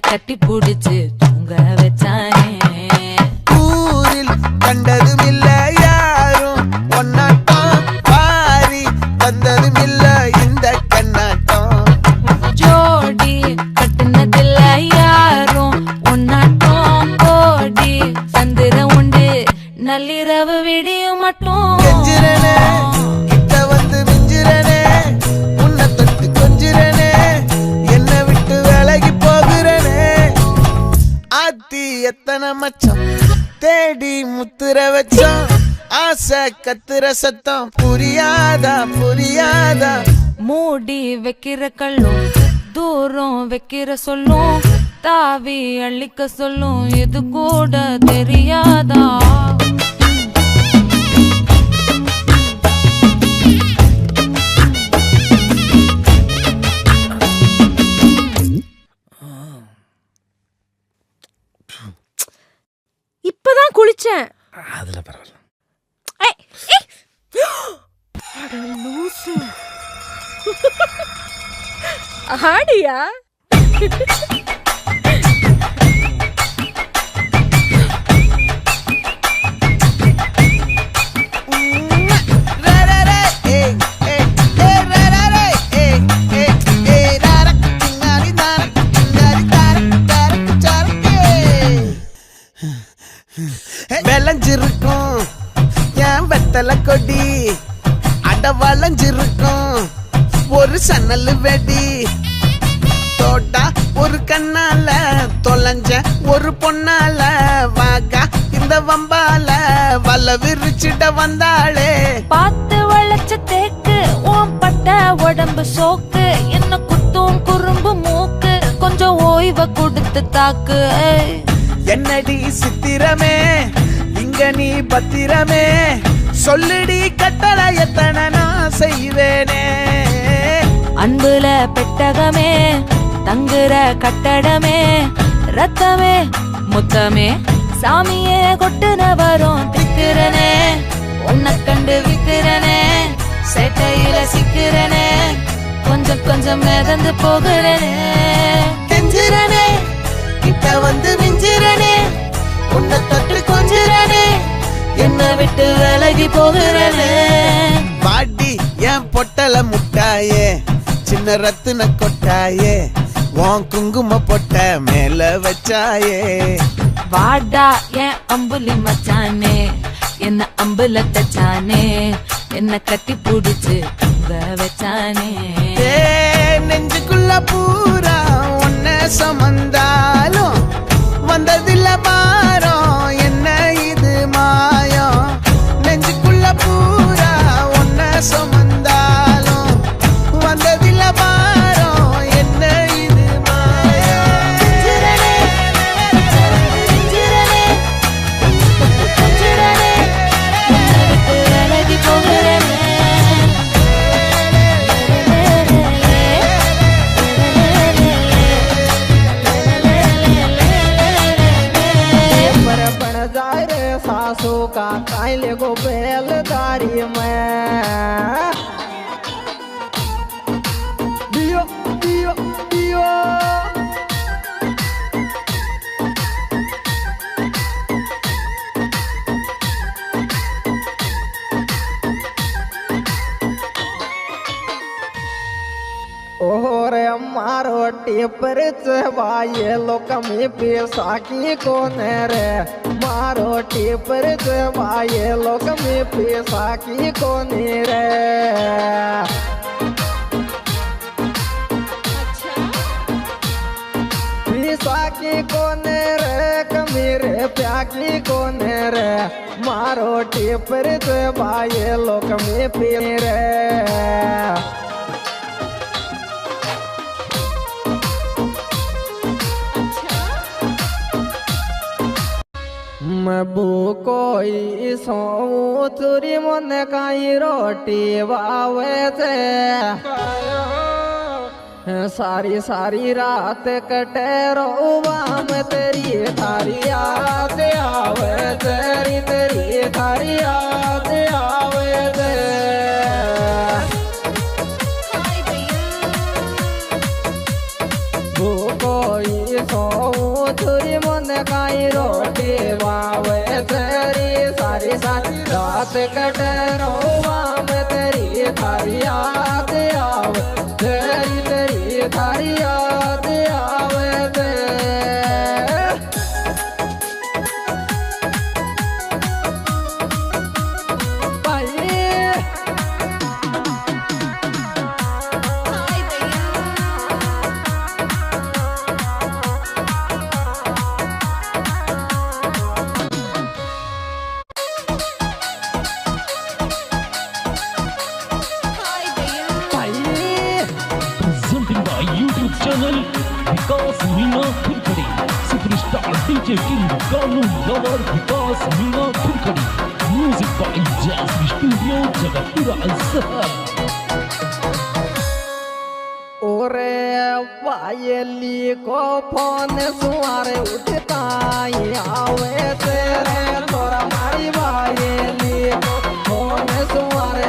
கட்டி புடிச்சு தூங்க வச்சானே. ஊரில் கண்டதும் இல்ல யாரும் ஒன்னாட்டம், பாரி வந்ததும் இல்ல இந்த கண்ணாட்டம். ஜோடி கட்டுனதில்ல யாரும் ஒன்னாட்டம், கோடி சந்திர உண்டு நள்ளிரவு விடியும் மட்டும். கெஞ்சிரனே கிட்ட வந்து மிஞ்சிரனே, உன்னை தொட்டு கொஞ்சிரனே, என்னை விட்டு விலகி போகிறனே. ஆத்தி எத்தனை மச்சம் தேடி முத்துற வச்சோம், ஆசை கத்துற சத்தம் புரியாதா புரியாதா. மூடி வைக்கிற கல்லும் தூரம் வைக்கிற சொல்லும், தாவி அள்ளிக்க சொல்லும் இது கூட தெரியாதா. இப்பதான் குளிச்சேன். அதுல பரவாயில்ல. ஆடியா விளைஞ்சிருக்கும் என் வெத்தலை கொடி, அட வளைஞ்சிருக்கும் ஒரு சன்னல் வெடி. தோட்டா ஒரு கண்ணால தொலைஞ்ச ஒரு பொண்ணால, வாகா இந்த வம்பால வல விரிச்சிட வந்தாளே. பார்த்து வளைச்ச தேக்கு ஓம் பட்ட உடம்பு சோக்கு, என்ன குத்தும் குறும்பு மூக்கு கொஞ்சம் ஓய்வ கொடுத்து தாக்கு. என்னடி சித்திரமே இங்க நீ பத்திரமே, சொல்லுடி கட்டளை எத்தனை நான் செய்வேனே. அன்புல பெட்டகமே தங்குற கட்டடமே, ரத்தமே முத்தமே சாமியே கொட்டுன வரும் திக்கிறனே. உன்னை கண்டு விக்கிறனே, சேட்டையில சிக்கிறனே, கொஞ்சம் கொஞ்சம் மிதந்து போகிறனே. கெஞ்சிரனே கிட்ட வந்து மிஞ்சிரனே, உன்னை தொட்டு கொஞ்சிரனே, என்னை விட்டு விலகி போகிறனே. பாட்டி என் பொட்டல முட்டாயே, சின்ன ரத்தின கொட்டாயே, உன் குங்கும பொட்ட மேல வச்சாயே. வாடா என் அம்புலி மச்சானே, என்ன அம்புல தச்சானே, என்ன கட்டி புடிச்சு தூங்க வச்சானே. நெஞ்சுக்குள்ள பூரா ஒன்ன சமந்தாலும் வந்ததில்ல பாரம், என்ன இது மாயம். நெஞ்சுக்குள்ள பூரா ஒன்ன சமந்தாலும் வந்ததில்ல பாரம், என்ன இது மாயம். விலகி போகிறனே. सासू का काले को बैलदारी में दियो दियो दियो। ओरे मारो टेपर चबाए लोक में पैसा की कौन रे, मारो टेपर चबाए लोक में पैसा की कौन रे। पैसा की कौन रे कमीरे प्या की कौन रे, मारो टेपर चबाए लोक में पी रे। मबू कोई सो चोरी मन काई रोटी बावे थे, सारी सारी रात कटे रोवा में तेरी थारी याद आवे, तेरी तेरी थारी याद आवे थे। वो कोई सो काई रोटी वावे तेरी सारी सारी रात कटे रोवा में तेरी थारी याद आवे तेरी तेरी थारी याद आवे ते Presenting by YouTube channel Vikas Meena Khurkadi. Superstar DJ King Kanu Lover Vikas Meena Khurkadi. Music by Jazz Studio Jagatpura Sahar. ओरे पायली को फोन सुआरे उठता आवे तेरे तोरा मारी पायली को फोन सुआरे